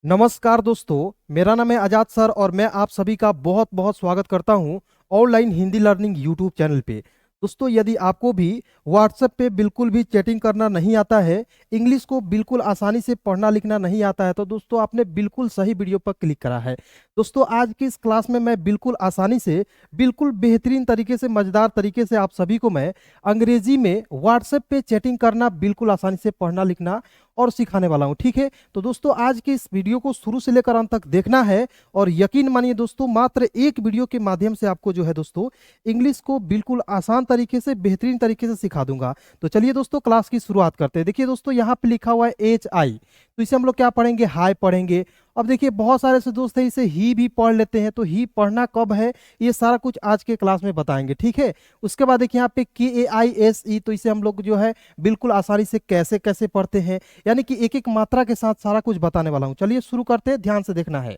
नमस्कार दोस्तों, मेरा नाम है आजाद सर और मैं आप सभी का बहुत बहुत स्वागत करता हूं online Hindi learning YouTube channel पे। दोस्तों, यदि आपको भी व्हाट्सएप पे बिल्कुल भी चैटिंग करना नहीं आता है, इंग्लिश को बिल्कुल आसानी से पढ़ना लिखना नहीं आता है, तो दोस्तों आपने बिल्कुल सही वीडियो पर क्लिक करा है। दोस्तों, आज की इस क्लास में मैं बिल्कुल आसानी से, बिल्कुल बेहतरीन तरीके से, मज़ेदार तरीके से आप सभी को मैं अंग्रेजी में व्हाट्सएप पे चैटिंग करना बिल्कुल आसानी से पढ़ना लिखना और सिखाने वाला हूं। ठीक है, तो दोस्तों आज के इस वीडियो को शुरू से लेकर अंत तक देखना है और यकीन मानिए दोस्तों, मात्र एक वीडियो के माध्यम से आपको जो है दोस्तों इंग्लिश को बिल्कुल आसान तरीके से, बेहतरीन तरीके से सिखा दूंगा। तो चलिए दोस्तों क्लास की शुरुआत करते हैं। देखिए दोस्तों, यहाँ पे लिखा हुआ है HI, तो इसे हम लोग क्या पढ़ेंगे? हाई पढ़ेंगे। अब देखिए बहुत सारे से दोस्त हैं इसे ही भी पढ़ लेते हैं, तो ही पढ़ना कब है ये सारा कुछ आज के क्लास में बताएंगे। ठीक है, उसके बाद देखिए यहाँ पे KAISE, तो इसे हम लोग जो है बिल्कुल आसानी से कैसे कैसे पढ़ते हैं, यानी कि एक एक मात्रा के साथ सारा कुछ बताने वाला हूं। चलिए शुरू करते हैं, ध्यान से देखना है।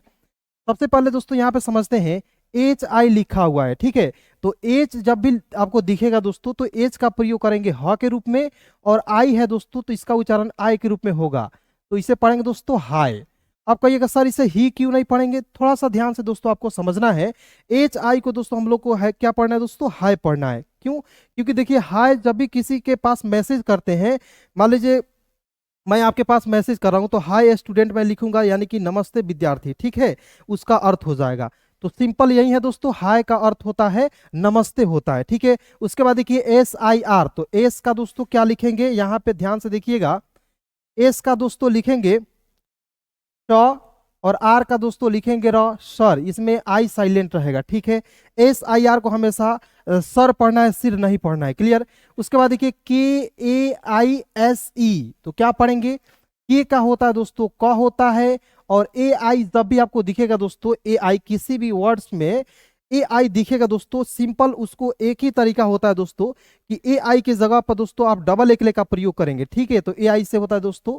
सबसे पहले दोस्तों यहाँ पे समझते हैं, HI लिखा हुआ है। ठीक है, तो H जब भी आपको दिखेगा दोस्तों, तो H का प्रयोग करेंगे ह के रूप में, और I है दोस्तों तो इसका उच्चारण I के रूप में होगा, तो इसे पढ़ेंगे दोस्तों हाई। आप कहिएगा सर इसे ही क्यों नहीं पढ़ेंगे? थोड़ा सा ध्यान से दोस्तों आपको समझना है। HI को दोस्तों हम लोग को है क्या पढ़ना है दोस्तों? हाई पढ़ना है। क्यों? क्योंकि देखिए हाई जब भी किसी के पास मैसेज करते हैं, मान लीजिए मैं आपके पास मैसेज कर रहा हूं, तो हाय स्टूडेंट मैं लिखूंगा, यानी कि नमस्ते विद्यार्थी। ठीक है, उसका अर्थ हो जाएगा। तो सिंपल यही है दोस्तों, हाय का अर्थ होता है नमस्ते होता है। ठीक है, उसके बाद देखिए SIR, तो एस का दोस्तों क्या लिखेंगे? यहाँ पे ध्यान से देखिएगा, एस का दोस्तों लिखेंगे श, और आर का दोस्तों लिखेंगे र, सर। इसमें आई साइलेंट रहेगा। ठीक है, SIR को हमेशा सर पढ़ना है, सिर नहीं पढ़ना है। क्लियर? उसके बाद देखिए KAISE, तो क्या पढ़ेंगे? के का होता है दोस्तों क होता है, और AI जब भी आपको दिखेगा दोस्तों, AI किसी भी वर्ड्स में AI दिखेगा दोस्तों, सिंपल उसको एक ही तरीका होता है दोस्तों कि AI की जगह पर दोस्तों आप डबल एकले का प्रयोग करेंगे। ठीक है, तो AI से होता है दोस्तों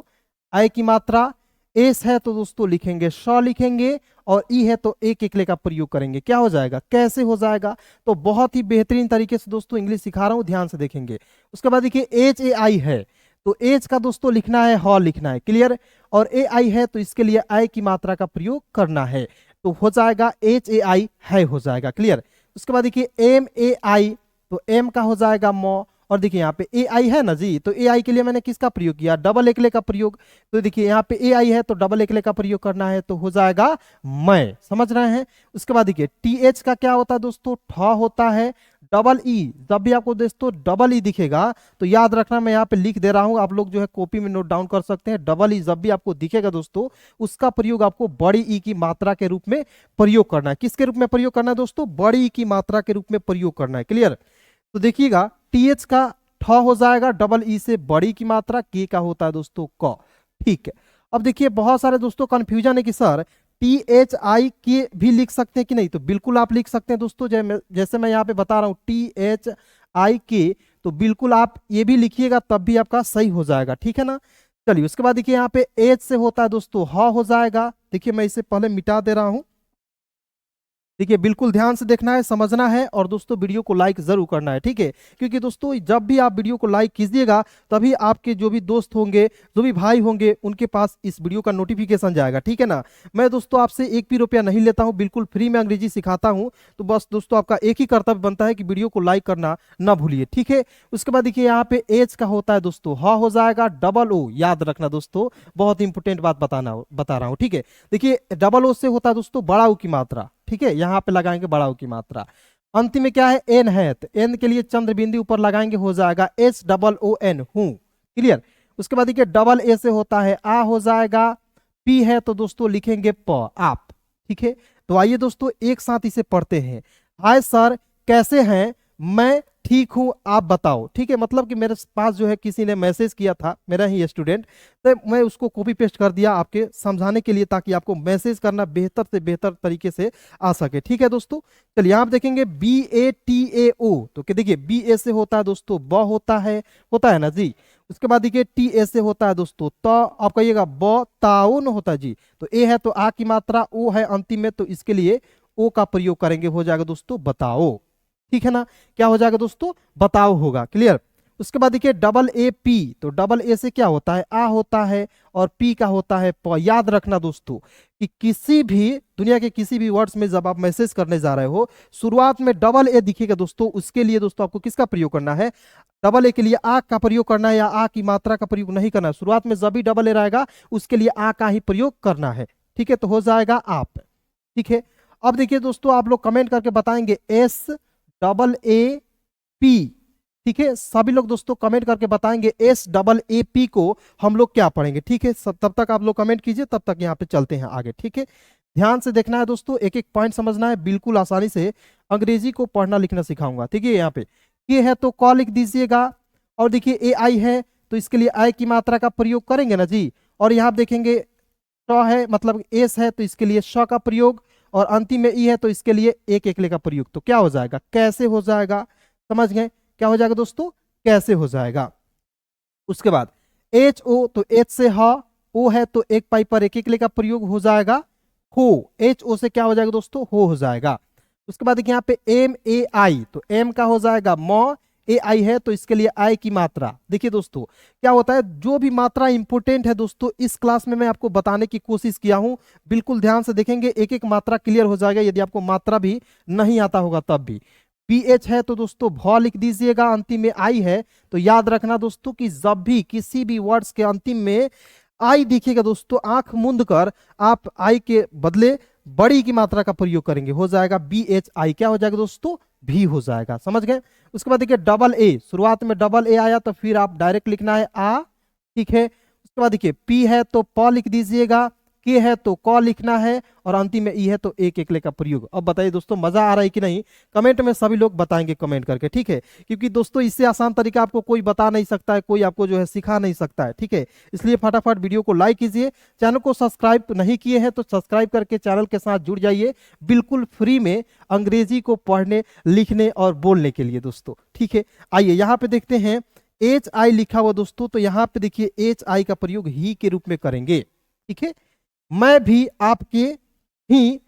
आई की मात्रा, एस है तो दोस्तों लिखेंगे श लिखेंगे, और ई है तो एक एकले का प्रयोग करेंगे। क्या हो जाएगा? कैसे हो जाएगा? तो बहुत ही बेहतरीन तरीके से दोस्तों इंग्लिश सिखा रहा हूं, ध्यान से देखेंगे। उसके बाद देखिए HAI है, तो एच का दोस्तों लिखना है ह लिखना है। क्लियर? और AI है तो इसके लिए आई की मात्रा का प्रयोग करना है, तो हो जाएगा HAI है, हो जाएगा। क्लियर? उसके बाद देखिए MAI, तो एम का हो जाएगा म, और देखिए यहाँ पे AI है ना जी, तो AI के लिए मैंने किसका प्रयोग किया? डबल एकले का प्रयोग। तो देखिए यहाँ पे AI है तो डबल एकले का प्रयोग करना है, तो हो जाएगा मैं। समझ रहे हैं? उसके बाद देखिए TH का क्या होता है दोस्तों? ठ होता है। डबल ई, जब भी आपको दोस्तों डबल ई दिखेगा तो याद रखना, मैं यहाँ पे लिख दे रहा हूँ, आप लोग जो है कॉपी में नोट डाउन कर सकते हैं। डबल ई जब भी आपको दिखेगा दोस्तों, उसका प्रयोग आपको बड़ी ई की मात्रा के रूप में प्रयोग करना है। किसके रूप में प्रयोग करना है दोस्तों? बड़ी ई की मात्रा के रूप में प्रयोग करना है। क्लियर? तो देखिएगा TH का ठ हो जाएगा, डबल ई से बड़ी की मात्रा, के का होता है दोस्तों क। ठीक है, अब देखिए बहुत सारे दोस्तों कंफ्यूजन है कि सर THI के भी लिख सकते हैं कि नहीं? तो बिल्कुल आप लिख सकते हैं दोस्तों, जैसे मैं यहाँ पे बता रहा हूँ THI के, तो बिल्कुल आप ये भी लिखिएगा, तब भी आपका सही हो जाएगा। ठीक है ना? चलिए उसके बाद देखिए यहाँ पे एच से होता है दोस्तों ह हो जाएगा। देखिए मैं इसे पहले मिटा दे रहा हूं। देखिए बिल्कुल ध्यान से देखना है, समझना है, और दोस्तों वीडियो को लाइक जरूर करना है। ठीक है, क्योंकि दोस्तों जब भी आप वीडियो को लाइक कीजिएगा, तभी आपके जो भी दोस्त होंगे, जो भी भाई होंगे, उनके पास इस वीडियो का नोटिफिकेशन जाएगा। ठीक है ना? मैं दोस्तों आपसे एक भी रुपया नहीं लेता हूं, बिल्कुल फ्री में अंग्रेजी सिखाता हूं। तो बस दोस्तों आपका एक ही कर्तव्य बनता है कि वीडियो को लाइक करना ना भूलिए। ठीक है, उसके बाद देखिए यहाँ पे एच का होता है दोस्तों ह हो जाएगा, डबल ओ याद रखना दोस्तों, बहुत इंपोर्टेंट बात बता रहा हूँ। ठीक है, देखिए डबल ओ से होता है दोस्तों बड़ा ओ की मात्रा। ठीक है, यहाँ पे लगाएंगे बड़ा ओ की मात्रा। अंतिम में क्या है? एन है, तो एन के लिए चंद्र बिंदु ऊपर लगाएंगे, हो जाएगा HOON, हूं। क्लियर? उसके बाद देखिए डबल ए से होता है आ, हो जाएगा। पी है तो दोस्तों लिखेंगे प, आप। ठीक है, तो आइए दोस्तों एक साथ इसे पढ़ते हैं। हाय सर, कैसे हैं? मैं ठीक हूं, आप बताओ। ठीक है, मतलब कि मेरे पास जो है किसी ने मैसेज किया था, मेरा ही स्टूडेंट, तो मैं उसको कॉपी पेस्ट कर दिया आपके समझाने के लिए, ताकि आपको मैसेज करना बेहतर से बेहतर तरीके से आ सके। ठीक है दोस्तों, चलिए आप देखेंगे BATAO, तो क्या देखिए BA से होता है दोस्तों ब होता है ना जी। उसके बाद देखिए TA से होता है दोस्तों त, आप कहिएगा ब ताओ न होता है जी। तो ए है तो आ की मात्रा, ओ है अंतिम में, तो इसके लिए ओ का प्रयोग करेंगे, हो जाएगा दोस्तों बताओ। ठीक है ना? क्या हो जाएगा दोस्तों? बताओ होगा। क्लियर? उसके बाद देखिए डबल ए पी, तो डबल ए से क्या होता है, आ होता है, और पी का होता है प। याद रखना दोस्तों कि किसी भी दुनिया के किसी भी वर्ड्स में जब आप मैसेज करने जा रहे हो, शुरुआत में डबल ए दिखेगा दोस्तों, उसके लिए दोस्तों आपको किसका प्रयोग करना है, डबल ए के लिए आ का प्रयोग करना है, या आ की मात्रा का प्रयोग नहीं करना है। शुरुआत में जब भी डबल ए रहेगा उसके लिए आ का ही प्रयोग करना है। ठीक है, तो हो जाएगा आप। ठीक है, अब देखिए दोस्तों आप लोग कमेंट करके बताएंगे एस डबल ए पी। ठीक है, सभी लोग दोस्तों कमेंट करके बताएंगे एस डबल ए पी को हम लोग क्या पढ़ेंगे। ठीक है, तब तक आप लोग कमेंट कीजिए, तब तक यहाँ पे चलते हैं आगे। ठीक है, ध्यान से देखना है दोस्तों, एक एक पॉइंट समझना है, बिल्कुल आसानी से अंग्रेजी को पढ़ना लिखना सिखाऊंगा। ठीक है, यहाँ पे ये है तो क लिख दीजिएगा, और देखिए ए आई है तो इसके लिए आई की मात्रा का प्रयोग करेंगे ना जी, और यहाँ देखेंगे श है मतलब एस है तो इसके लिए श का प्रयोग, और अंतिम में ई है तो इसके लिए एक एकले का प्रयोग। तो क्या हो जाएगा, कैसे हो जाएगा, समझ गए, क्या हो जाएगा दोस्तों, कैसे हो जाएगा। उसके बाद एच ओ, तो एच से ह, ओ है तो एक पाई पर एक एकले का प्रयोग हो जाएगा हो, एच ओ से क्या हो जाएगा दोस्तों, हो जाएगा। उसके बाद देखिए यहाँ पे एम ए आई, तो एम का हो जाएगा म, ए आई है तो इसके लिए आई की मात्रा। देखिए दोस्तों क्या होता है, जो भी मात्रा इंपोर्टेंट है दोस्तों इस क्लास में मैं आपको बताने की कोशिश किया हूं, बिल्कुल ध्यान से देखेंगे, एक एक मात्रा क्लियर हो जाएगा, यदि आपको मात्रा भी नहीं आता होगा तब भी। पी एच है तो दोस्तों भ लिख दीजिएगा, अंतिम में आई है तो याद रखना दोस्तों कि जब भी किसी भी वर्ड्स के अंतिम में आई दिखेगा दोस्तों, आंख मूंद कर आप आई के बदले बड़ी की मात्रा का प्रयोग करेंगे, हो जाएगा बी एच आई, क्या हो जाएगा दोस्तों, भी हो जाएगा, समझ गए। उसके बाद देखिए डबल ए, शुरुआत में डबल ए आया तो फिर आप डायरेक्ट लिखना है आ। ठीक है, उसके बाद देखिए पी है तो प लिख दीजिएगा, के है तो क लिखना है, और अंतिम में ई है तो एक एकले का प्रयोग। अब बताइए दोस्तों मजा आ रहा है कि नहीं, कमेंट में सभी लोग बताएंगे कमेंट करके। ठीक है, क्योंकि दोस्तों इससे आसान तरीका आपको कोई बता नहीं सकता है, कोई आपको जो है सिखा नहीं सकता है। ठीक है, इसलिए फटाफट वीडियो को लाइक कीजिए, चैनल को सब्सक्राइब नहीं किए हैं तो सब्सक्राइब करके चैनल के साथ जुड़ जाइए, बिल्कुल फ्री में अंग्रेजी को पढ़ने लिखने और बोलने के लिए दोस्तों। ठीक है, आइए यहाँ पे देखते हैं एच आई लिखा हुआ दोस्तों, तो यहाँ पे देखिए एच आई का प्रयोग ही के रूप में करेंगे। ठीक है, मैं भी आपके ही,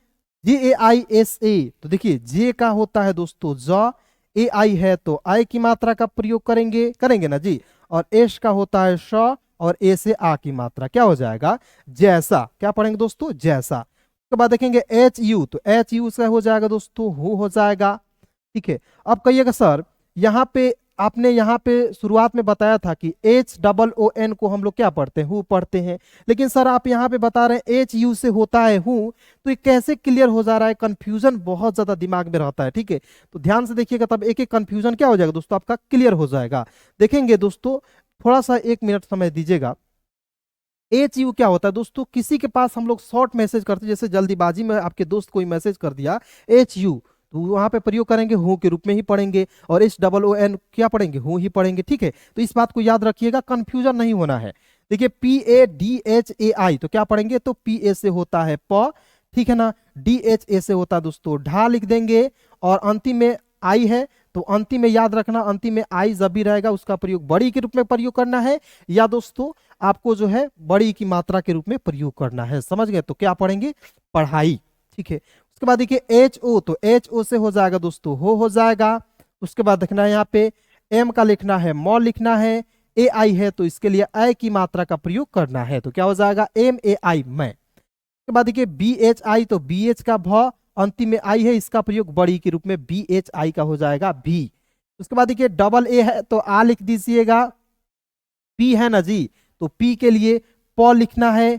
जे ए आई एस ए, तो देखिए जे का होता है दोस्तों ज, ए आई है तो आई की मात्रा का प्रयोग करेंगे ना जी, और एस का होता है श, और ए से आ की मात्रा, क्या हो जाएगा जैसा, क्या पढ़ेंगे दोस्तों जैसा। उसके बाद देखेंगे एच यू, तो एच यू से हो जाएगा दोस्तों हो जाएगा। ठीक है, अब कहिएगा सर यहाँ पे आपने यहाँ पे शुरुआत में बताया था कि एच डबल ओ एन को हम लोग क्या पढ़ते हैं, हु पढ़ते हैं, लेकिन सर आप यहाँ पे बता रहे हैं एच यू से होता है हु, तो ये कैसे क्लियर हो जा रहा है, कंफ्यूजन बहुत ज्यादा दिमाग में रहता है। ठीक है, तो ध्यान से देखिएगा, तब एक एक कंफ्यूजन क्या हो जाएगा दोस्तों आपका क्लियर हो जाएगा। देखेंगे दोस्तों, थोड़ा सा 1 मिनट समय दीजिएगा। एच यू क्या होता है दोस्तों, किसी के पास हम लोग शॉर्ट मैसेज करते हैं, जैसे जल्दीबाजी में आपके दोस्त कोई मैसेज कर दिया एच यू, तो वहां पे प्रयोग करेंगे हु के रूप में ही पढ़ेंगे, और एच डबल ओ एन क्या पढ़ेंगे, हु ही पढ़ेंगे। ठीक है, तो इस बात को याद रखिएगा, कंफ्यूजन नहीं होना है। देखिए P A D H A I, तो क्या पढ़ेंगे, तो पी ए से होता है प, ठीक है ना, डी एच ए से होता है दोस्तों ढा लिख देंगे, और अंतिम में आई है तो अंतिम में याद रखना, अंतिम में आई जब भी रहेगा उसका प्रयोग बड़ी के रूप में प्रयोग करना है, या दोस्तों आपको जो है बड़ी की मात्रा के रूप में प्रयोग करना है, समझ गए। तो क्या पढ़ेंगे, पढ़ाई। ठीक है, उसके बाद देखिए एच ओ, तो एच ओ से हो जाएगा दोस्तों हो जाएगा। उसके बाद देखना है यहाँ पे एम का लिखना है म लिखना है, ए आई है तो इसके लिए आई की मात्रा का प्रयोग करना है, तो क्या हो जाएगा एम ए आई मैं। उसके बाद देखिए बी एच आई, तो बी एच का भ, अंतिम में आई है, इसका प्रयोग बड़ी के रूप में बी एच आई का हो जाएगा भी। उसके बाद देखिए डबल ए है तो आ लिख दीजिएगा, पी है ना जी तो पी के लिए प लिखना है,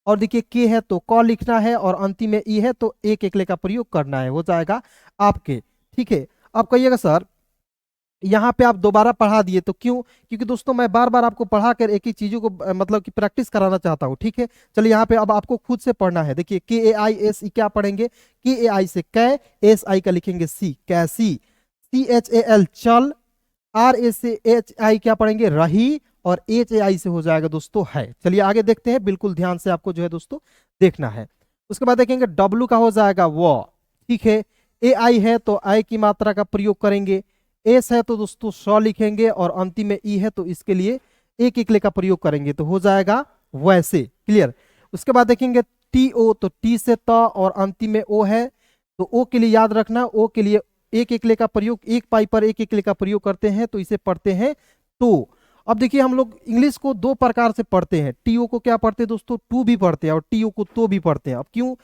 और देखिए के है तो क लिखना है, और अंतिम में ई है तो एक एकले का प्रयोग करना है, हो जाएगा आपके। ठीक है, अब कहिएगा सर यहाँ पे आप दोबारा पढ़ा दिए तो क्यों, क्योंकि दोस्तों मैं बार बार आपको पढ़ा कर एक ही चीजों को मतलब कि प्रैक्टिस कराना चाहता हूँ। ठीक है, चलिए यहाँ पे अब आपको खुद से पढ़ना है। देखिए के ए आई एस ई क्या पढ़ेंगे, के ए आई से कै, एस आई का लिखेंगे सी कैसी, सी एच ए एल चल, आर ए से एच आई क्या पढ़ेंगे रही, और एच ए आई से हो जाएगा दोस्तों है। चलिए आगे देखते हैं, बिल्कुल ध्यान से आपको जो है दोस्तों देखना है। उसके बाद देखेंगे डब्लू का हो जाएगा वो, ठीक है, ए आई है तो आई की मात्रा का प्रयोग करेंगे, एस है तो दोस्तों स लिखेंगे, और अंतिम में ई है तो इसके लिए एक एकले का प्रयोग करेंगे, तो हो जाएगा वैसे, क्लियर। उसके बाद देखेंगे टी ओ, तो टी से त, और अंतिम में ओ है तो ओ के लिए याद रखना, ओ के लिए एक एकले का प्रयोग, एक पाई पर एक एकले का प्रयोग करते हैं तो इसे पढ़ते हैं तो अब देखिए हम लोग इंग्लिश को दो प्रकार से पढ़ते हैं, टीओ को क्या पढ़ते हैं दोस्तों, टू भी पढ़ते हैं और टीओ को तो भी पढ़ते हैं। अब क्यों,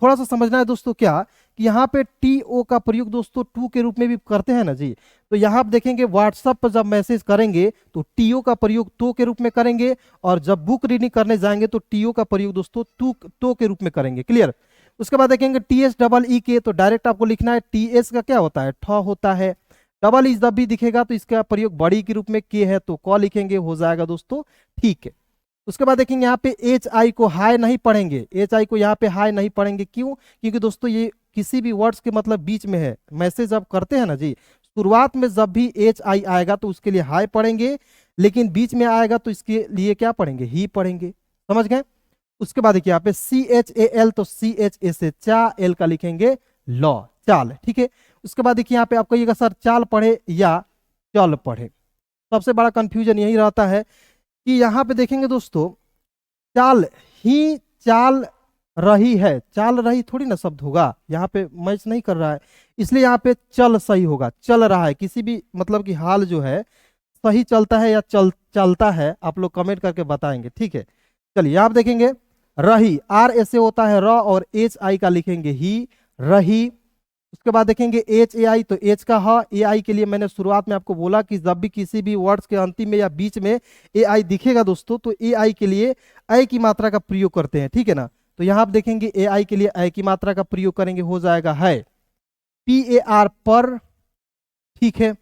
थोड़ा सा समझना है दोस्तों, क्या कि यहाँ पे टीओ का प्रयोग दोस्तों टू के रूप में भी करते हैं ना जी। तो यहाँ आप देखेंगे व्हाट्सएप पर जब मैसेज करेंगे तो टीओ का प्रयोग तो के रूप में करेंगे, और जब बुक रीडिंग करने जाएंगे तो टीओ का प्रयोग दोस्तों तो के रूप में करेंगे। क्लियर। उसके बाद देखेंगे टीएस डबल ई के, तो डायरेक्ट आपको लिखना है टीएस का क्या होता है, ठ होता है। डबल इज जब भी दिखेगा तो इसका प्रयोग बड़ी के रूप में के है तो क लिखेंगे, हो जाएगा दोस्तों, ठीक है। उसके बाद देखेंगे यहाँ पे एच आई को हाई नहीं पढ़ेंगे, एच आई को यहाँ पे हाई नहीं पढ़ेंगे, क्यों, क्योंकि दोस्तों ये किसी भी वर्ड्स के मतलब बीच में है, मैसेज आप करते हैं ना जी, शुरुआत में जब भी एच आई आएगा तो उसके लिए हाई पढ़ेंगे, लेकिन बीच में आएगा तो इसके लिए क्या पढ़ेंगे, ही पढ़ेंगे। समझ गए। उसके बाद देखिए यहाँ पे सी एच ए एल, तो सी एच ए से चा, एल का लिखेंगे लॉ, चाल, ठीक है। उसके बाद देखिए यहाँ पे आप कहिएगा सर चाल पढ़े या चल पढ़े, सबसे बड़ा कंफ्यूजन यही रहता है कि यहाँ पे देखेंगे दोस्तों चाल ही चाल रही है, चाल रही थोड़ी ना शब्द होगा, यहाँ पे मैच नहीं कर रहा है, इसलिए यहाँ पे चल सही होगा, चल रहा है, किसी भी मतलब कि हाल जो है सही चलता है या चलता है, आप लोग कमेंट करके बताएंगे, ठीक है। चलिए आप देखेंगे रही, आर ऐसे होता है र, और एच आई का लिखेंगे ही, रही। उसके बाद देखेंगे एच ए आई, तो एच का ह, ए आई के लिए मैंने शुरुआत में आपको बोला कि जब भी किसी भी वर्ड्स के अंतिम में या बीच में ए आई दिखेगा दोस्तों तो ए आई के लिए ऐ की मात्रा का प्रयोग करते हैं, ठीक है ना। तो यहाँ आप देखेंगे ए आई के लिए ऐ की मात्रा का प्रयोग करेंगे, हो जाएगा है, पी ए आर पर, ठीक है।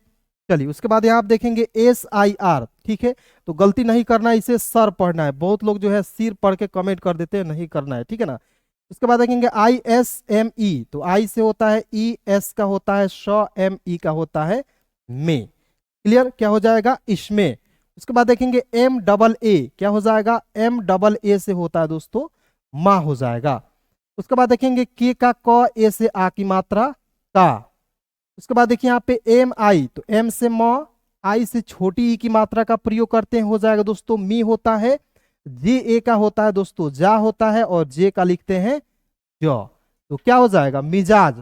चलिए उसके बाद यहाँ आप देखेंगे एस आई आर, ठीक है, तो गलती नहीं करना है, इसे सर पढ़ना है, बहुत लोग जो है सिर पढ़ के कमेंट कर देते हैं, नहीं करना है, ठीक है ना। उसके बाद देखेंगे आई एस एम ई, तो आई से होता है ई, एस का होता है श, एम ई का होता है में, क्लियर, क्या हो जाएगा इसमें। उसके बाद देखेंगे एम डबल ए, क्या हो जाएगा, एम डबल ए से होता है दोस्तों माँ, हो जाएगा। उसके बाद देखेंगे के का क, ए से आ की मात्रा का। उसके बाद देखिए यहाँ पे एम आई, तो एम से म, आई से छोटी ई की मात्रा का प्रयोग करते हैं, हो जाएगा दोस्तों मी होता है। जे ए का होता है दोस्तों जा होता है, और जे का लिखते हैं जो, तो क्या हो जाएगा मिजाज,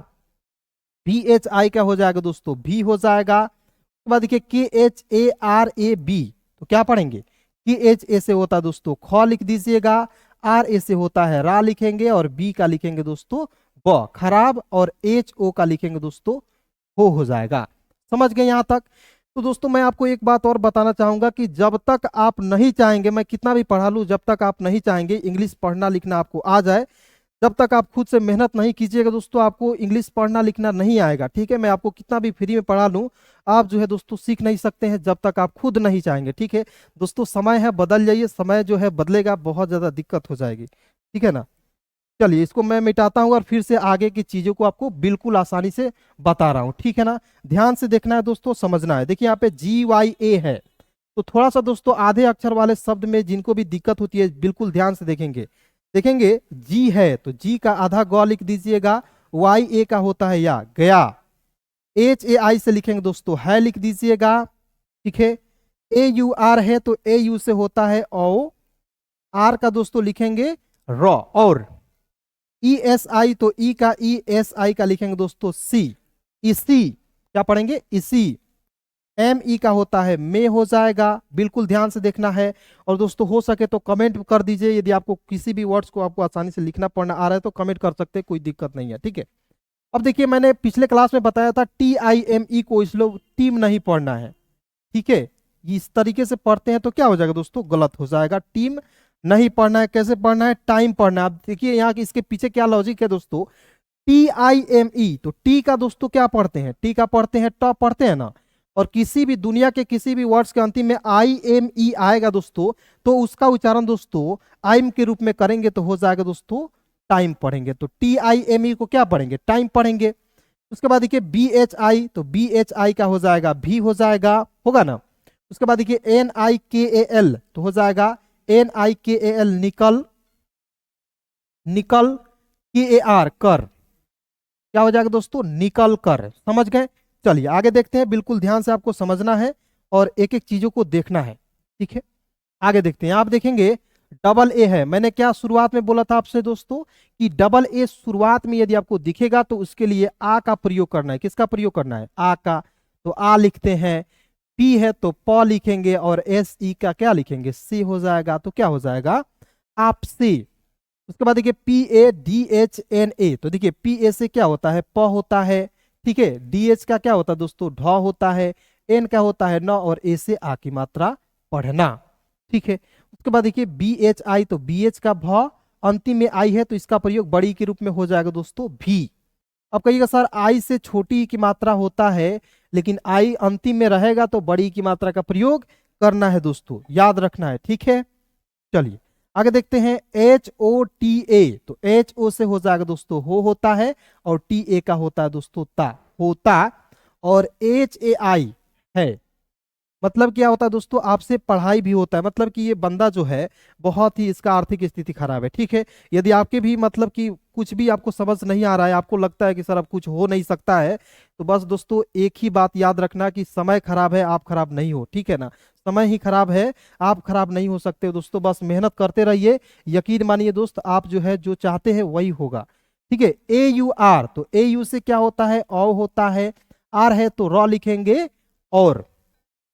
भी एच आई का हो जाएगा दोस्तों भी हो जाएगा। उसके बाद देखिए K H A R A B, तो क्या पढ़ेंगे, के एच ए से होता है दोस्तों ख लिख दीजिएगा, आर ए से होता है रा लिखेंगे, और बी का लिखेंगे दोस्तों ब, खराब, और एच ओ का लिखेंगे दोस्तों हो जाएगा। समझ गए यहाँ तक। तो दोस्तों मैं आपको एक बात और बताना चाहूंगा कि जब तक आप नहीं चाहेंगे, मैं कितना भी पढ़ा लूं, जब तक आप नहीं चाहेंगे इंग्लिश पढ़ना लिखना आपको आ जाए, जब तक आप खुद से मेहनत नहीं कीजिएगा दोस्तों, आपको इंग्लिश पढ़ना लिखना नहीं आएगा, ठीक है। मैं आपको कितना भी फ्री में पढ़ा लूं, आप जो है दोस्तों सीख नहीं सकते हैं जब तक आप खुद नहीं चाहेंगे, ठीक है दोस्तों। समय है, बदल जाइए, समय जो है बदलेगा, बहुत ज्यादा दिक्कत हो जाएगी, ठीक है ना। चलिए इसको मैं मिटाता हूं और फिर से आगे की चीजों को आपको बिल्कुल आसानी से बता रहा हूं, ठीक है ना। ध्यान से देखना है दोस्तों, समझना है। देखिए यहाँ पे जी वाई ए है, तो थोड़ा सा दोस्तों आधे अक्षर वाले शब्द में जिनको भी दिक्कत होती है बिल्कुल ध्यान से देखेंगे। देखेंगे जी है, तो जी का आधा ग लिख दीजिएगा, वाई ए का होता है या गया, एच ए आई से लिखेंगे दोस्तों है लिख दीजिएगा, ठीक है। ए यू आर है, तो ए यू से होता है ओ, आर का दोस्तों लिखेंगे रॉ, और ई एस आई, तो ई का ई, एस आई का लिखेंगे दोस्तों सी, इसी, क्या पढ़ेंगे इसी। एम ई का होता है में, हो जाएगा, बिल्कुल ध्यान से देखना है। और दोस्तों हो सके तो कमेंट कर दीजिए, यदि आपको किसी भी वर्ड्स को आपको आसानी से लिखना पढ़ना आ रहा है तो कमेंट कर सकते हैं, कोई दिक्कत नहीं है, ठीक है। अब देखिए मैंने पिछले क्लास में बताया था टी आई एम ई को इस लोग टीम नहीं पढ़ना है, ठीक है। इस तरीके से पढ़ते हैं तो क्या हो जाएगा दोस्तों, गलत हो जाएगा, टीम नहीं पढ़ना है। कैसे पढ़ना है, टाइम पढ़ना है। आप देखिए यहाँ की इसके पीछे क्या लॉजिक है दोस्तों, टी आई एम ई, तो टी का दोस्तों क्या पढ़ते हैं, टी का पढ़ते हैं ट पढ़ते हैं ना, और किसी भी दुनिया के किसी भी वर्ड्स के अंतिम में आई एम ई आएगा दोस्तों, तो उसका उच्चारण दोस्तों आइम के रूप में करेंगे तो हो जाएगा दोस्तों टाइम पढ़ेंगे। तो टी आई एम ई को क्या पढ़ेंगे, टाइम पढ़ेंगे। उसके बाद देखिए बी एच आई, तो बी एच आई का हो जाएगा भी, हो जाएगा, होगा ना। उसके बाद देखिए एन आई के ए एल, तो हो जाएगा एन आई के ए एल निकल, निकल, के ए आर कर, क्या हो जाएगा दोस्तों निकल कर। समझ गए। चलिए आगे देखते हैं, बिल्कुल ध्यान से आपको समझना है और एक एक चीजों को देखना है, ठीक है। आगे देखते हैं, आप देखेंगे डबल ए है, मैंने क्या शुरुआत में बोला था आपसे दोस्तों कि डबल ए शुरुआत में यदि आपको दिखेगा तो उसके लिए आ का प्रयोग करना है। किसका प्रयोग करना है, आ का, तो आ लिखते हैं। पी है तो प लिखेंगे, और एस ई का क्या लिखेंगे, सी हो जाएगा। तो क्या हो जाएगा, आपसी। उसके बाद देखिए P A D H N A, तो देखिए पी ए से क्या होता है, प होता है, ठीक है। डी एच का क्या होता है दोस्तों, ढ होता है। एन का होता है न, और ए से आ की मात्रा पढ़ना, ठीक है। उसके बाद देखिए बी एच आई, तो बी एच का भ, अंतिम में आई है तो इसका प्रयोग बड़ी के रूप में हो जाएगा दोस्तों भी। अब कहिएगा सर आई से छोटी की मात्रा होता है, लेकिन आई अंतिम में रहेगा तो बड़ी की मात्रा का प्रयोग करना है दोस्तों, याद रखना है, ठीक है। चलिए आगे देखते हैं एच ओ टी ए, तो एच ओ से हो जाएगा दोस्तों हो होता है, और टी ए का होता है दोस्तों ता, होता। और एच ए आई है, मतलब क्या होता है दोस्तों, आपसे पढ़ाई भी होता है, मतलब कि ये बंदा जो है बहुत ही इसका आर्थिक स्थिति खराब है, ठीक है। यदि आपके भी मतलब कि कुछ भी आपको समझ नहीं आ रहा है, आपको लगता है कि सर अब कुछ हो नहीं सकता है, तो बस दोस्तों एक ही बात याद रखना कि समय खराब है, आप खराब नहीं हो, ठीक है ना। समय ही खराब है, आप खराब नहीं हो सकते दोस्तों, बस मेहनत करते रहिए, यकीन मानिए दोस्त, आप जो है जो चाहते हैं वही होगा, ठीक है। ए यू आर, तो ए यू से क्या होता है, औ होता है, आर है तो रॉ लिखेंगे, और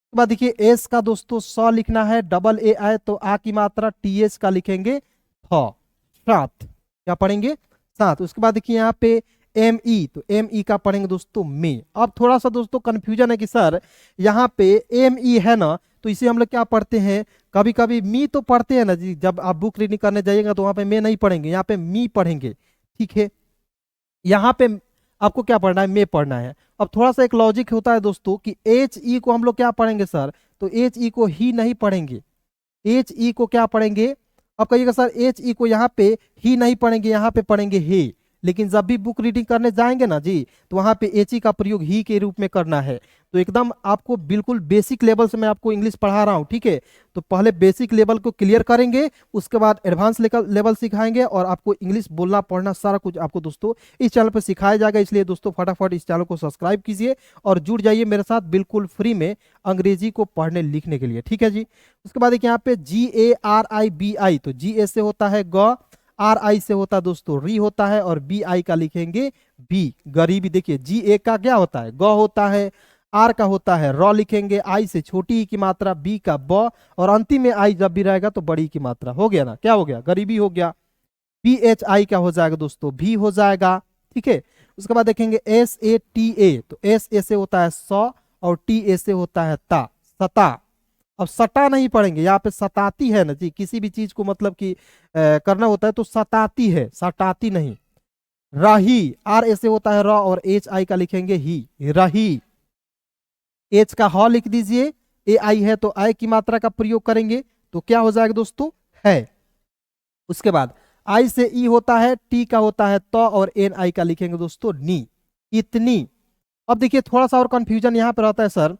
उसके बाद देखिए एस का दोस्तों स लिखना है, डबल ए आए तो आ की मात्रा टी एच का लिखेंगे थ, सात, क्या पढ़ेंगे, सात। उसके बाद देखिए यहाँ पे एम ई, तो एम ई का पढ़ेंगे दोस्तों में। अब थोड़ा सा दोस्तों कंफ्यूजन है कि सर यहाँ पे एम ई है ना, तो इसे हम लोग क्या पढ़ते हैं, कभी कभी मी तो पढ़ते हैं ना जी, जब आप बुक रीडिंग करने जाइएगा तो वहां पे मैं नहीं पढ़ेंगे, यहाँ पे मी पढ़ेंगे, ठीक है। यहाँ पे आपको क्या पढ़ना है, में पढ़ना है। अब थोड़ा सा एक लॉजिक होता है दोस्तों कि एच ई को हम लोग क्या पढ़ेंगे सर, तो एच ई को ही नहीं पढ़ेंगे, एच ई को क्या पढ़ेंगे। अब कहिएगा सर एच ई को यहाँ पे ही नहीं पढ़ेंगे, यहाँ पे पढ़ेंगे हे, लेकिन जब भी बुक रीडिंग करने जाएंगे ना जी, तो वहां पे एच ई का प्रयोग ही के रूप में करना है। तो एकदम आपको बिल्कुल बेसिक लेवल से मैं आपको इंग्लिश पढ़ा रहा हूँ, ठीक है। तो पहले बेसिक लेवल को क्लियर करेंगे, उसके बाद एडवांस लेवल सिखाएंगे, और आपको इंग्लिश बोलना पढ़ना सारा कुछ आपको दोस्तों इस चैनल पर सिखाया जाएगा। इसलिए दोस्तों फटाफट इस चैनल को सब्सक्राइब कीजिए और जुड़ जाइए मेरे साथ बिल्कुल फ्री में अंग्रेजी को पढ़ने लिखने के लिए, ठीक है जी। उसके बाद यहाँ पे जी A R I B I, तो जी ए से होता है ग, आर आई से होता है दोस्तों री होता है, और बी आई का लिखेंगे बी, गरीबी। देखिए जी ए का क्या होता है, ग होता है, आर का होता है रॉ लिखेंगे, आई से छोटी की मात्रा, बी का ब, और अंतिम में आई जब भी रहेगा तो बड़ी की मात्रा, हो गया ना, क्या हो गया, गरीबी हो गया। बी एच आई क्या हो जाएगा दोस्तों, भी हो जाएगा, ठीक है। उसके बाद देखेंगे एस ए टी ए, तो एस ए से होता है सौ, और टी ए से होता है ता, सता। अब सटा नहीं पढ़ेंगे, यहाँ पे सताती है ना जी, किसी भी चीज को मतलब कि करना होता है तो सताती है, सटाती नहीं। रही, आर ए से होता है रॉ, और एच आई का लिखेंगे ही, रही। एच का ह लिख दीजिए, ए आई है तो आई की मात्रा का प्रयोग करेंगे, तो क्या हो जाएगा दोस्तों, है। उसके बाद आई से ई होता है, टी का होता है तो, और एन आई का लिखेंगे दोस्तों नी, इतनी। अब देखिए थोड़ा सा और कंफ्यूजन यहाँ पे रहता है सर,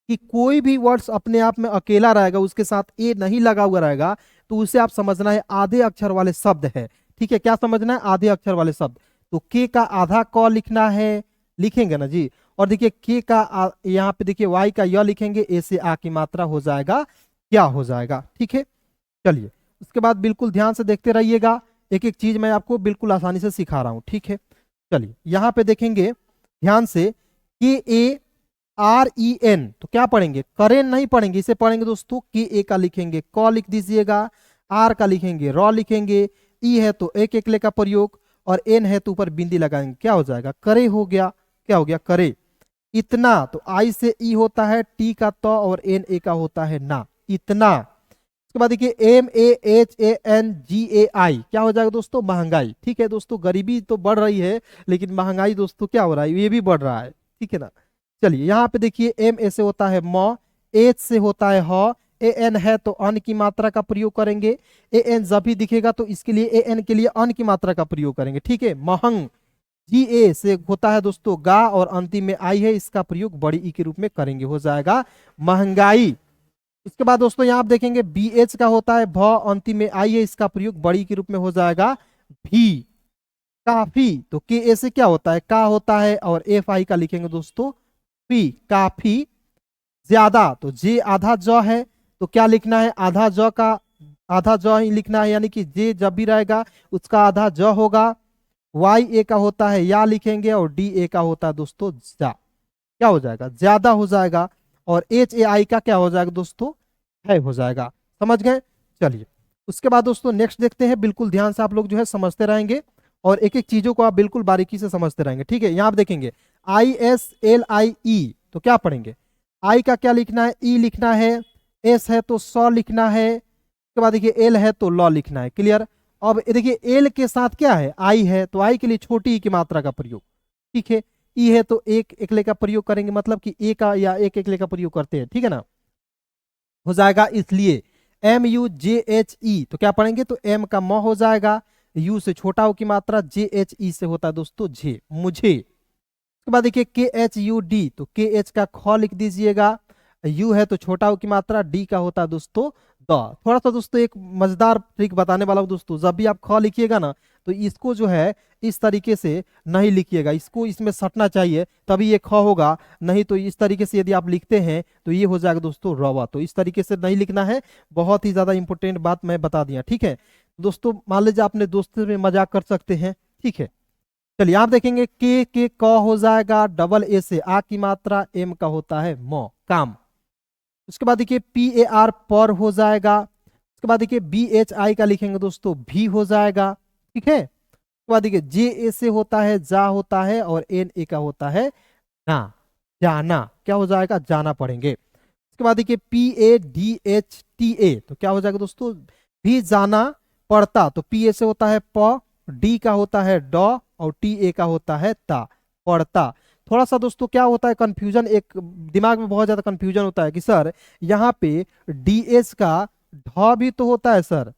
कि कोई भी वर्ड्स अपने आप में अकेला रहेगा, उसके साथ ए नहीं लगा हुआ रहेगा, तो उसे आप समझना है आधे अक्षर वाले शब्द है, ठीक है। क्या समझना है, आधे अक्षर वाले शब्द। तो के का आधा क लिखना है, लिखेंगे ना जी। और देखिए के का यहाँ पे देखिए वाई का य लिखेंगे, ए से आ की मात्रा हो जाएगा क्या हो जाएगा, ठीक है। चलिए उसके बाद बिल्कुल ध्यान से देखते रहिएगा, एक एक चीज मैं आपको बिल्कुल आसानी से सिखा रहा हूं, ठीक है। चलिए यहाँ पे देखेंगे ध्यान से, के ए आर ई एन, तो क्या पढ़ेंगे, करेन नहीं पढ़ेंगे, इसे पढ़ेंगे दोस्तों के ए का लिखेंगे क लिख दीजिएगा, आर का लिखेंगे रॉ लिखेंगे, ई है तो एक एक ले का प्रयोग, और एन है तो ऊपर बिंदी लगाएंगे, क्या हो जाएगा, करे हो गया, क्या हो गया, करे। इतना, तो आई से ई होता है, टी का तो, और एन ए का होता है ना, इतना। उसके बाद देखिए M A H A N G A I, क्या हो जाएगा दोस्तों, महंगाई, ठीक है दोस्तों। गरीबी तो बढ़ रही है, लेकिन महंगाई दोस्तों क्या हो रहा है, ये भी बढ़ रहा है, ठीक है ना। चलिए यहाँ पे देखिए एम ए से होता है म, एच से होता है ह, ए एन है तो अन की मात्रा का प्रयोग करेंगे, ए एन जब भी दिखेगा तो इसके लिए ए एन के लिए अन की मात्रा का प्रयोग करेंगे, ठीक है। महंग, जी ए से होता है दोस्तों गा, और अंतिम में आई है, इसका प्रयोग बड़ी ई के रूप में करेंगे, हो जाएगा महंगाई। इसके बाद दोस्तों यहाँ आप देखेंगे बी एच का होता है भ, अंतिम में आई है, इसका प्रयोग बड़ी के रूप में हो जाएगा भी। काफी, तो के ए से क्या होता है, का होता है, और एफ आई का लिखेंगे दोस्तों फी, काफी। ज्यादा, तो जे आधा ज है, तो क्या लिखना है, आधा ज का आधा ज ही लिखना है, यानी कि जे जब भी रहेगा उसका आधा ज होगा। वाई ए का होता है या लिखेंगे, और डी ए का होता है दोस्तों जा, क्या हो जाएगा, ज्यादा हो जाएगा। और HAI का क्या हो जाएगा दोस्तों, है हो जाएगा। समझ गए। चलिए उसके बाद दोस्तों नेक्स्ट देखते हैं, बिल्कुल ध्यान से आप लोग जो है समझते रहेंगे और एक एक चीजों को आप बिल्कुल बारीकी से समझते रहेंगे, ठीक है। यहाँ आप देखेंगे ISLIE, तो क्या पढ़ेंगे, आई का क्या लिखना है, ई लिखना है, एस है तो सौ लिखना है, उसके बाद देखिए एल है तो लॉ लिखना है। क्लियर। अब देखिए एल के साथ क्या है, आई है, तो आई के लिए छोटी ई की मात्रा का प्रयोग, ठीक है। ई है तो एक एकले का प्रयोग करेंगे, मतलब कि ए का या एक एकले का प्रयोग करते हैं, ठीक है ना, हो जाएगा। इसलिए MUJHE, तो क्या पढ़ेंगे, तो एम का म हो जाएगा, यू से छोटा ओ की मात्रा, JHE से होता है दोस्तों झे, मुझे। उसके बाद देखिए KHUD, तो KH का ख लिख दीजिएगा, यू है तो छोटा ओ की मात्रा, डी का होता है दोस्तों द। थोड़ा सा दोस्तों एक मजेदार ट्रिक बताने वाला हूं दोस्तों, जब भी आप ख लिखिएगा ना तो इसको जो है इस तरीके से नहीं लिखिएगा, इसको इसमें सटना चाहिए तभी ये ख होगा, नहीं तो इस तरीके से यदि आप लिखते हैं तो ये हो जाएगा दोस्तों रवा। तो इस तरीके से नहीं लिखना है, बहुत ही ज्यादा इंपॉर्टेंट बात मैं बता दिया, ठीक है दोस्तों। मान लीजिए अपने दोस्तों में मजाक कर सकते हैं, ठीक है। चलिए आप देखेंगे के क हो जाएगा, डबल ए से आ की मात्रा, एम का होता है म, काम। उसके बाद देखिए PAR पर हो जाएगा, उसके बाद देखिए BHI का लिखेंगे दोस्तों भी हो जाएगा, ठीक है। उसके बाद देखिए JA से होता है जा होता है, और NA का होता है ना, जाना, क्या हो जाएगा, जाना पढ़ेंगे। उसके बाद देखिए PADHTA, तो क्या हो जाएगा दोस्तों, भी जाना पड़ता, तो PA से होता है प, D का होता है ड, और TA का होता है ता, पढ़ता। थोड़ा सा दोस्तों क्या होता है कंफ्यूजन, एक दिमाग में बहुत ज्यादा कंफ्यूजन होता है कि सर यहाँ पे DH का ढ भी तो होता है सर,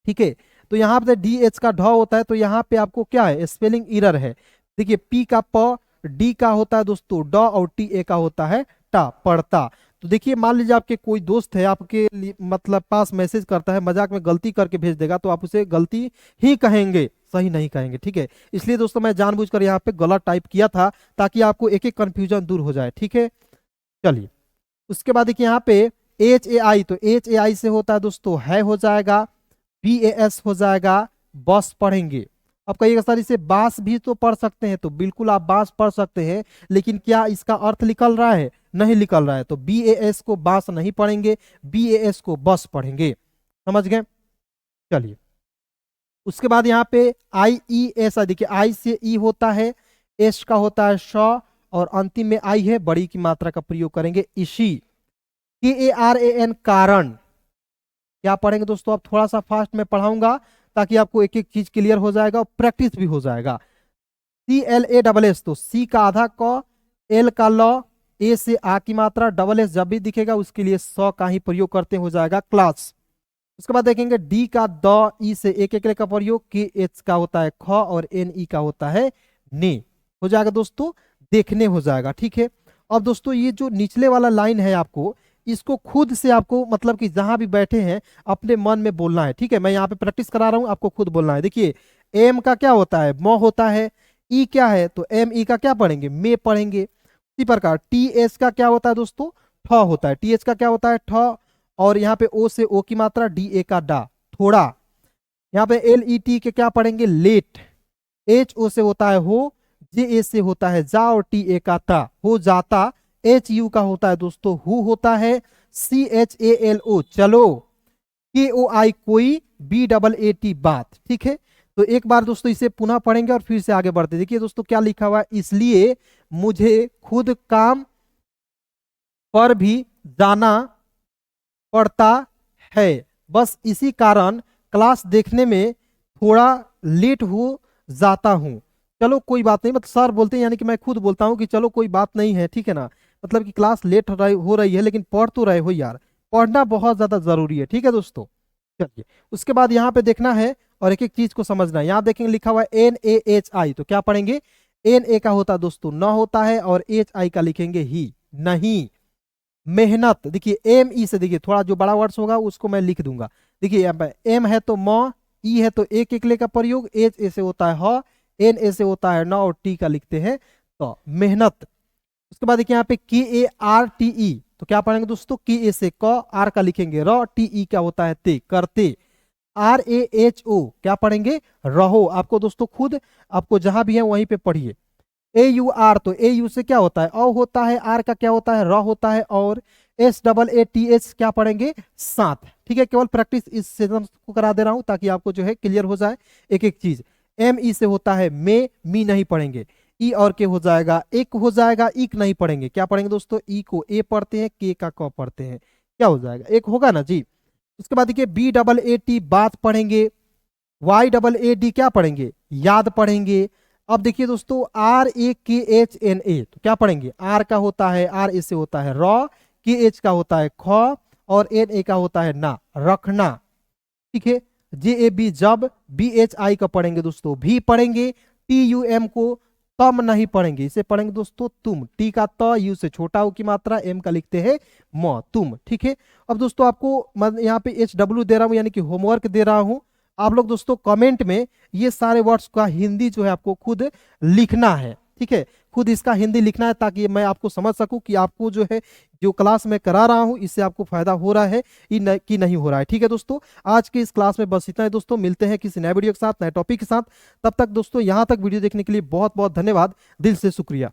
ठीक है। तो यहाँ पे DH का ढ होता है, तो यहाँ पे आपको क्या है, स्पेलिंग एरर है। देखिए P का प, D का होता है दोस्तों ड, और TA का होता है टा, पढ़ता। तो देखिए मान लीजिए आपके कोई दोस्त है आपके मतलब पास मैसेज करता है, मजाक में गलती करके भेज देगा, तो आप उसे गलती ही कहेंगे, सही नहीं कहेंगे, ठीक है। इसलिए दोस्तों मैं जानबूझकर यहाँ पे गलत टाइप किया था ताकि आपको एक एक कंफ्यूजन दूर हो जाए, ठीक है। चलिए उसके बाद देखिए यहाँ पे HAI, तो HAI से होता है दोस्तों है हो जाएगा, BAS हो जाएगा, बस पढ़ेंगे। अब कहिएगा सर इसे बांस भी तो पढ़ सकते हैं, तो बिल्कुल आप बांस पढ़ सकते हैं, लेकिन क्या इसका अर्थ निकल रहा है, नहीं निकल रहा है, तो BAS को बांस नहीं पढ़ेंगे, BAS को बस पढ़ेंगे। समझ गए। चलिए उसके बाद यहाँ पे IES, देखिए आई से ई होता है, एस का होता है श, और अंतिम में आई है, बड़ी की मात्रा का प्रयोग करेंगे, इसी। KARAN, कारण, क्या पढ़ेंगे दोस्तों, आप थोड़ा सा फास्ट में पढ़ाऊंगा ताकि आपको एक एक चीज क्लियर हो जाएगा और प्रैक्टिस भी हो जाएगा। CLASS, तो सी का आधा क, एल का ल, ए से आ की मात्रा, डबल एस जब भी दिखेगा उसके लिए सौ का ही प्रयोग करते हो जाएगा, क्लास। उसके बाद देखेंगे डी का द, ई से एक एक का प्रयोग, के एच का होता है ख, और एन ई का होता है ने, हो जाएगा दोस्तों, देखने हो जाएगा, ठीक है। अब दोस्तों ये जो निचले वाला लाइन है आपको इसको खुद से आपको मतलब कि जहां भी बैठे हैं अपने मन में बोलना है, ठीक है। मैं यहाँ पे प्रैक्टिस करा रहा हूं, आपको खुद बोलना है। देखिए एम का क्या होता है, म होता है, ई क्या है, तो एम ई का क्या पढ़ेंगे, मे पढ़ेंगे। इसी प्रकार टी एस का क्या होता है दोस्तों, ठ होता है, टी एच का क्या होता है ठ, और यहाँ पे ओ से ओ की मात्रा, डी ए का डा, थोड़ा। यहाँ पे एल ई टी के क्या पढ़ेंगे, लेट, एच ओ से होता है हो, जे ए से होता है जा, और टी ए का ता, हो जाता। एच यू का होता है दोस्तों हु होता है, CHALO चलो, KOI कोई, BAAT बात, ठीक है। तो एक बार दोस्तों इसे पुनः पढ़ेंगे और फिर से आगे बढ़ते। देखिए दोस्तों क्या लिखा हुआ है, इसलिए मुझे खुद काम पर भी जाना पड़ता है, बस इसी कारण क्लास देखने में थोड़ा लेट हो जाता हूँ। चलो कोई बात नहीं, मतलब सर बोलते हैं यानी कि मैं खुद बोलता हूँ कि चलो कोई बात नहीं है, ठीक है ना, मतलब कि क्लास लेट हो रही है लेकिन पढ़ तो रहे हो यार, पढ़ना बहुत ज्यादा जरूरी है, ठीक है दोस्तों। चलिए उसके बाद यहाँ पे देखना है और एक एक चीज को समझना है। यहाँ देखेंगे लिखा हुआ है NAHI, तो क्या पढ़ेंगे, NA का होता है दोस्तों न होता है, और HI का लिखेंगे ही, नहीं। मेहनत, देखिए एम ई से, देखिए थोड़ा जो बड़ा वर्ड्स होगा उसको मैं लिख दूंगा। देखिए यहाँ पे एम है तो म, ई है तो एक एकले का प्रयोग, एच ए से होता है ह, एन ए से होता है न, और टी का लिखते हैं तो मेहनत। उसके बाद देखिए यहाँ पे KARTE, तो क्या पढ़ेंगे दोस्तों, के ए से क, आर का लिखेंगे र, टी ई क्या होता है ते, करते। RAHO क्या पढ़ेंगे, रहो। आपको दोस्तों खुद आपको जहां भी है वहीं पे पढ़िए। AUR, तो AU से क्या होता है औ होता है, R का क्या होता है र होता है, और SAATH क्या पढ़ेंगे साथ। ठीक है, केवल प्रैक्टिस इस सेशन को करा दे रहा हूं ताकि आपको जो है क्लियर हो जाए एक एक चीज। ME से होता है मे, मी नहीं पढ़ेंगे। ई और के हो जाएगा, एक हो जाएगा, इक नहीं पढ़ेंगे। क्या पढ़ेंगे दोस्तों, ई को ए पढ़ते हैं, के का क पढ़ते हैं, क्या हो जाएगा एक होगा ना जी। उसके बाद देखिए BAAT बात पढ़ेंगे, YAAD क्या पढ़ेंगे याद पढ़ेंगे। अब देखिए दोस्तों RAKHNA, तो क्या पढ़ेंगे, आर का होता है, आर ए से होता है र, के एच का होता है ख, और एन ए का होता है ना, रखना। ठीक है, JAB जब, BHI का पढ़ेंगे दोस्तों भी पढ़ेंगे, TUM को तम नहीं पढ़ेंगे, इसे पढ़ेंगे दोस्तों तुम। टी का त, यू से छोटा हो की मात्रा, एम का लिखते हैं म, तुम। ठीक है, अब दोस्तों आपको मैं यहाँ पे HW दे रहा हूँ यानी कि होमवर्क दे रहा हूँ। आप लोग दोस्तों कमेंट में ये सारे वर्ड्स का हिंदी जो है आपको खुद लिखना है। ठीक है, खुद इसका हिंदी लिखना है ताकि मैं आपको समझ सकूं कि आपको जो है जो क्लास में करा रहा हूं इससे आपको फायदा हो रहा है कि नहीं हो रहा है। ठीक है दोस्तों, आज के इस क्लास में बस इतना है दोस्तों, मिलते हैं किसी नए वीडियो के साथ, नए टॉपिक के साथ। तब तक दोस्तों यहाँ तक वीडियो देखने के लिए बहुत बहुत धन्यवाद, दिल से शुक्रिया।